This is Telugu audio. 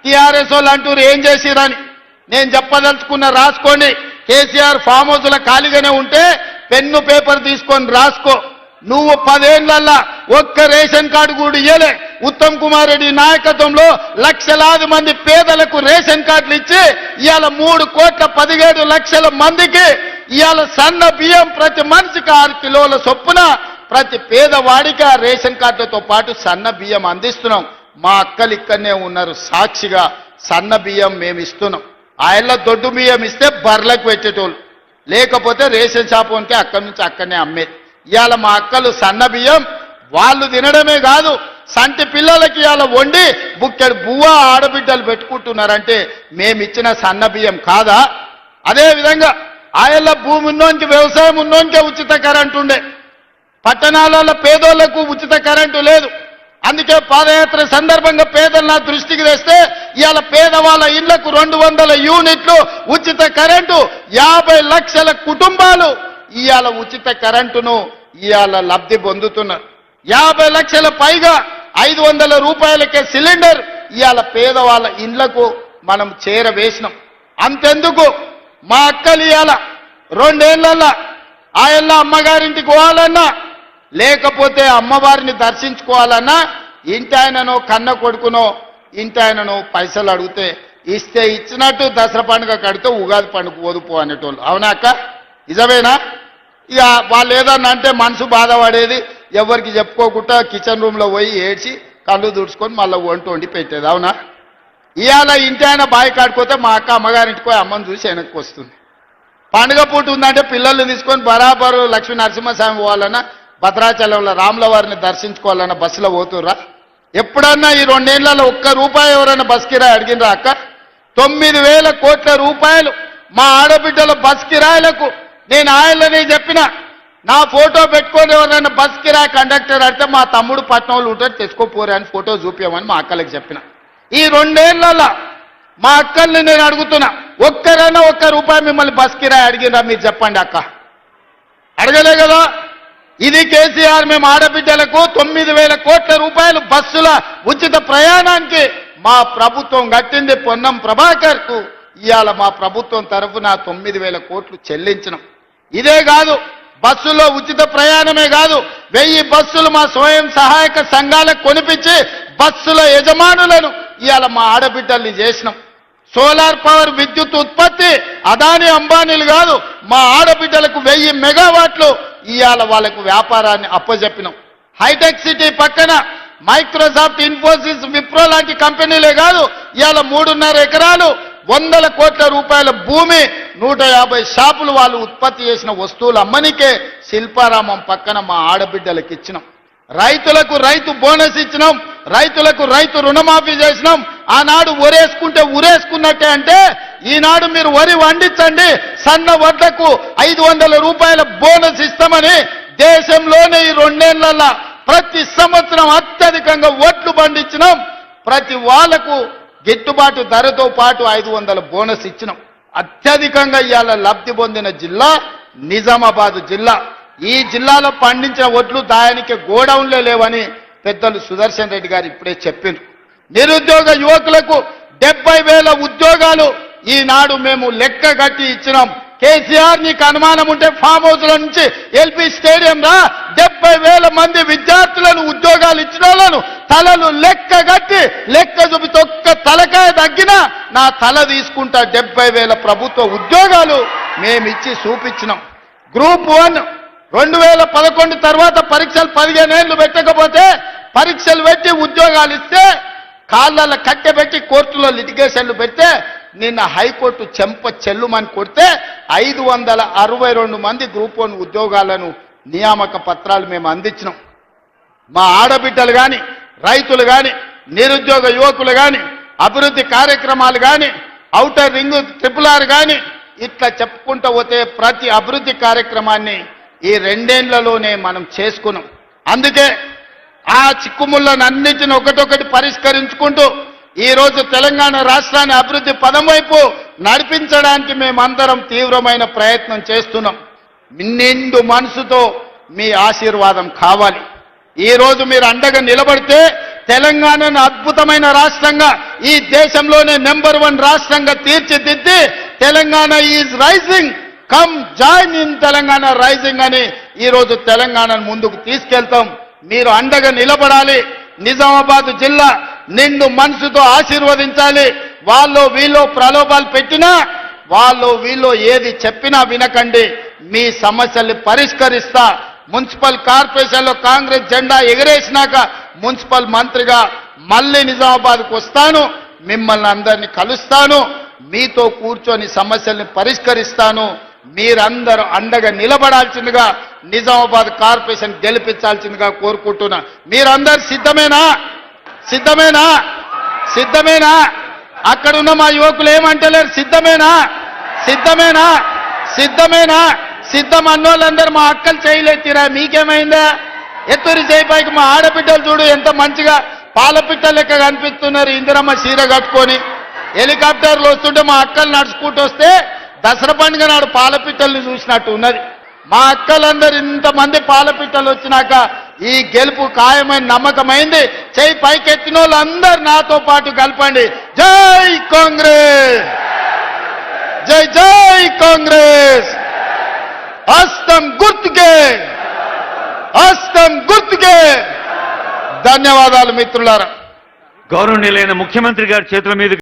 టీఆర్ఎస్ వాళ్ళు అంటూరు ఏం చేసిరని. నేను చెప్పదలుచుకున్న రాసుకోండి. కేసీఆర్ ఫామ్ హౌస్ల ఖాళీగానే ఉంటే పెన్ను పేపర్ తీసుకొని రాసుకో. నువ్వు 10 ఏళ్లల్లా ఒక్క రేషన్ కార్డు కూడా ఇయ్యలే. ఉత్తమ్ కుమార్ రెడ్డి నాయకత్వంలో లక్షలాది మంది పేదలకు రేషన్ కార్డులు ఇచ్చి ఇవాళ 3,17,00,000 మందికి ఇవాళ సన్న బియ్యం ప్రతి మనిషికి 6 కిలోల చొప్పున ప్రతి పేదవాడికి ఆ రేషన్ కార్డులతో పాటు సన్న బియ్యం అందిస్తున్నాం. మా అక్కలు ఇక్కడనే ఉన్నారు సాక్షిగా. సన్న బియ్యం మేము ఇస్తున్నాం. ఆయల్ల దొడ్డు బియ్యం ఇస్తే బర్లకు పెట్టేటోళ్ళు, లేకపోతే రేషన్ షాప్ ఉంటే అక్కడి నుంచి అక్కడనే అమ్మేది. ఇవాళ మా అక్కలు సన్న బియ్యం వాళ్ళు తినడమే కాదు, సంటి పిల్లలకి ఇవాళ వండి బుక్కెడు బువ్వ ఆడబిడ్డలు పెట్టుకుంటున్నారంటే మేమిచ్చిన సన్న బియ్యం కాదా? అదేవిధంగా ఆయల్ల భూమి ఉన్నోనికి, వ్యవసాయం ఉన్నోనికే ఉచిత కరెంటు ఉండే. పట్టణాలలో పేదోళ్లకు ఉచిత కరెంటు లేదు. అందుకే పాదయాత్ర సందర్భంగా పేదలు నా దృష్టికి తెస్తే ఇవాళ పేదవాళ్ళ ఇళ్లకు 200 యూనిట్లు ఉచిత కరెంటు, 50 లక్షల కుటుంబాలు ఇవాళ ఉచిత కరెంటును ఇవాళ లబ్ధి పొందుతున్నారు. 50 లక్షల పైగా 500 రూపాయలకే సిలిండర్ ఇవాళ పేదవాళ్ళ ఇళ్లకు మనం చేరవేసినాం. అంతెందుకు మా అక్కలు ఇవాళ 2 ఏళ్లలో ఆయల్ల అమ్మగారింటికి పోవాలన్నా, లేకపోతే అమ్మవారిని దర్శించుకోవాలన్నా ఇంటి ఆయననో కన్న కొడుకునో ఇంటి ఆయననో పైసలు అడిగితే ఇస్తే ఇచ్చినట్టు దసరా పండుగ కడితే ఉగాది పండుగ పోదుపో అనేటోళ్ళు. అవునా అక్క? నిజమేనా? ఇక వాళ్ళు ఏదన్నా అంటే మనసు బాధపడేది, ఎవరికి చెప్పుకోకుండా కిచెన్ రూమ్లో పోయి ఏడ్చి కళ్ళు దుడుచుకొని మళ్ళీ వండి పెట్టేది. అవునా? ఇవాళ ఇంటి ఆయన బావి కాడిపోతే మా అక్క అమ్మగారింటికి పోయి అమ్మని చూసి వెనక్కి వస్తుంది. పండుగ పూట ఉందంటే పిల్లల్ని తీసుకొని బరాబరు లక్ష్మీ నరసింహస్వామి పోవాలన్నా, భద్రాచలంలో రాముల వారిని దర్శించుకోవాలన్న బస్సులో పోతుర్రా? ఎప్పుడన్నా ఈ 2 ఏళ్లలో ఒక్క రూపాయి ఎవరైనా బస్ కిరాయి అడిగినరా అక్క? 9,000 కోట్ల రూపాయలు మా ఆడబిడ్డల బస్ కిరాయిలకు నేను ఆయననే చెప్పిన, నా ఫోటో పెట్టుకొని ఎవరైనా బస్ కిరాయి కండక్టర్ అడితే మా తమ్ముడు పట్నంలో ఉంటారు తెచ్చుకోపోరే అని ఫోటో చూపించమని మా అక్కలకు చెప్పిన. ఈ 2 ఏళ్లలో మా అక్కల్ని నేను అడుగుతున్నా, ఒక్కరైనా ఒక్క రూపాయి మిమ్మల్ని బస్ కిరాయి అడిగినరా మీరు చెప్పండి అక్క? అడగలే కదా. ఇది కేసీఆర్ మేము ఆడబిడ్డలకు 9,000 కోట్ల రూపాయలు బస్సుల ఉచిత ప్రయాణానికి మా ప్రభుత్వం కట్టింది. పొన్నం ప్రభాకర్ కు ఇవాళ మా ప్రభుత్వం తరఫున 9,000 కోట్లు చెల్లించినాం. ఇదే కాదు, బస్సులో ఉచిత ప్రయాణమే కాదు, 1000 బస్సులు మా స్వయం సహాయక సంఘాలకు కొనిపించి బస్సుల యజమానులను ఇవాళ మా ఆడబిడ్డల్ని చేసినాం. సోలార్ పవర్ విద్యుత్ ఉత్పత్తి అదాని అంబానీలు కాదు, మా ఆడబిడ్డలకు 1000 మెగావాట్లు ఇవాళ వాళ్ళకు వ్యాపారాన్ని అప్పజెప్పినాం. హైటెక్ సిటీ పక్కన మైక్రోసాఫ్ట్, ఇన్ఫోసిస్, విప్రో లాంటి కంపెనీలే కాదు ఇవాళ 3.5 ఎకరాలు 100 కోట్ల రూపాయల భూమి, 150 షాపులు వాళ్ళు ఉత్పత్తి చేసిన వస్తువులు అమ్మనికే శిల్పారామం పక్కన మా ఆడబిడ్డలకు ఇచ్చినాం. రైతులకు రైతు బోనస్ ఇచ్చినాం, రైతులకు రైతు రుణమాఫీ చేసినాం. ఆనాడు ఒరేసుకుంటే ఉరేసుకున్నట్టే అంటే ఈనాడు మీరు వరి వండించండి, సన్న వడ్లకు 500 రూపాయల బోనస్ ఇస్తామని దేశంలోనే ఈ 2 ఏళ్లలో ప్రతి సంవత్సరం అత్యధికంగా వడ్లు పండించినాం. ప్రతి వాళ్లకు గిట్టుబాటు ధరతో పాటు 500 బోనస్ ఇచ్చినాం. అత్యధికంగా ఇవాళ లబ్ధి పొందిన జిల్లా నిజామాబాద్ జిల్లా. ఈ జిల్లాలో పండించిన వడ్లు దాయానికి గోడౌన్లే లేవని పెద్దలు సుదర్శన్ రెడ్డి గారు ఇప్పుడే చెప్పిండ్రు. నిరుద్యోగ యువకులకు 70,000 ఉద్యోగాలు ఈనాడు మేము లెక్క కట్టి ఇచ్చినాం. కేసీఆర్ నీకు అనుమానం ఉంటే ఫామ్ హౌస్ల నుంచి ఎల్పీ స్టేడియం రా, 70,000 మంది విద్యార్థులను ఉద్యోగాలు ఇచ్చిన వాళ్ళను తలలు లెక్క కట్టి లెక్క చూపితే ఒక్క తలకాయ తగ్గినా నా తల తీసుకుంటా. 70,000 ప్రభుత్వ ఉద్యోగాలు మేమిచ్చి చూపించినాం. గ్రూప్ 1 2011 తర్వాత పరీక్షలు 15 ఏళ్లు పెట్టకపోతే పరీక్షలు పెట్టి ఉద్యోగాలు ఇస్తే కాళ్ళ కట్టెబెట్టి కోర్టులో లిటిగేషన్లు పెడితే నిన్న హైకోర్టు చెంప చెల్లుమని కొడితే 562 మంది గ్రూప్ 1 ఉద్యోగాలను నియామక పత్రాలు మేము అందించినాం. మా ఆడబిడ్డలు కానీ, రైతులు కానీ, నిరుద్యోగ యువకులు కానీ, అభివృద్ధి కార్యక్రమాలు కానీ, ఔటర్ రింగ్ RRR కానీ ఇట్లా చెప్పుకుంటూ పోతే ప్రతి అభివృద్ధి కార్యక్రమాన్ని ఈ 2 ఏళ్లలోనే మనం చేసుకున్నాం. అందుకే ఆ చిక్కుముళ్ళను అన్నిటిని ఒకటొకటి పరిష్కరించుకుంటూ ఈరోజు తెలంగాణ రాష్ట్రాన్ని అభివృద్ధి పదం వైపు నడిపించడానికి మేమందరం తీవ్రమైన ప్రయత్నం చేస్తున్నాం. నిండు మనసుతో మీ ఆశీర్వాదం కావాలి. ఈరోజు మీరు అండగా నిలబడితే తెలంగాణను అద్భుతమైన రాష్ట్రంగా ఈ దేశంలోనే నెంబర్ 1 రాష్ట్రంగా తీర్చిదిద్ది Telangana is rising, come join in Telangana rising అని ఈ రోజు తెలంగాణను ముందుకు తీసుకెళ్తాం. మీరు అండగా నిలబడాలి. నిజామాబాద్ జిల్లా నిండు మనసుతో ఆశీర్వదించాలి. వాళ్ళు వీళ్ళు ప్రలోభాలు పెట్టినా, వాళ్ళు వీళ్ళు ఏది చెప్పినా వినకండి. మీ సమస్యల్ని పరిష్కరిస్తా. మున్సిపల్ కార్పొరేషన్లో కాంగ్రెస్ జెండా ఎగరేసినాక మున్సిపల్ మంత్రిగా మళ్ళీ నిజామాబాద్కు వస్తాను. మిమ్మల్ని అందరినీ కలుస్తాను. మీతో కూర్చొని సమస్యల్ని పరిష్కరిస్తాను. మీరందరూ అండగా నిలబడాల్సిందిగా, నిజామాబాద్ కార్పొరేషన్ గెలిపించాల్సిందిగా కోరుకుంటున్నా. మీరందరూ సిద్ధమేనా? సిద్ధమేనా? సిద్ధమేనా? అక్కడున్న మా యువకులు ఏమంటలేరు? సిద్ధమేనా? సిద్ధమేనా? సిద్ధమేనా? సిద్ధం అన్నోళ్ళందరూ మా అక్కలు చేయలేతిరా. మీకేమైందా? ఎత్తురి చేయిపైకి మా ఆడబిడ్డలు చూడు ఎంత మంచిగా పాలపిట్ట లెక్క కనిపిస్తున్నారు. ఇందిరమ్మ చీర కట్టుకొని హెలికాప్టర్లు వస్తుంటే మా అక్కలు నడుచుకుంటూ వస్తే దసరా పండుగ నాడు పాలపిట్టల్ని చూసినట్టు ఉన్నది. మా అక్కలందరూ ఇంతమంది పాలపిట్టలు వచ్చినాక ఈ గెలుపు ఖాయమైన నమ్మకమైంది. చేయి పైకెత్తిన వాళ్ళందరూ నాతో పాటు కలపండి. జై కాంగ్రెస్, జై జై కాంగ్రెస్. హస్తం గుర్తుకే, హస్తం గుర్తుకే. ధన్యవాదాలు మిత్రులారా. గౌరవనీయులైన ముఖ్యమంత్రి గారి చేతుల మీద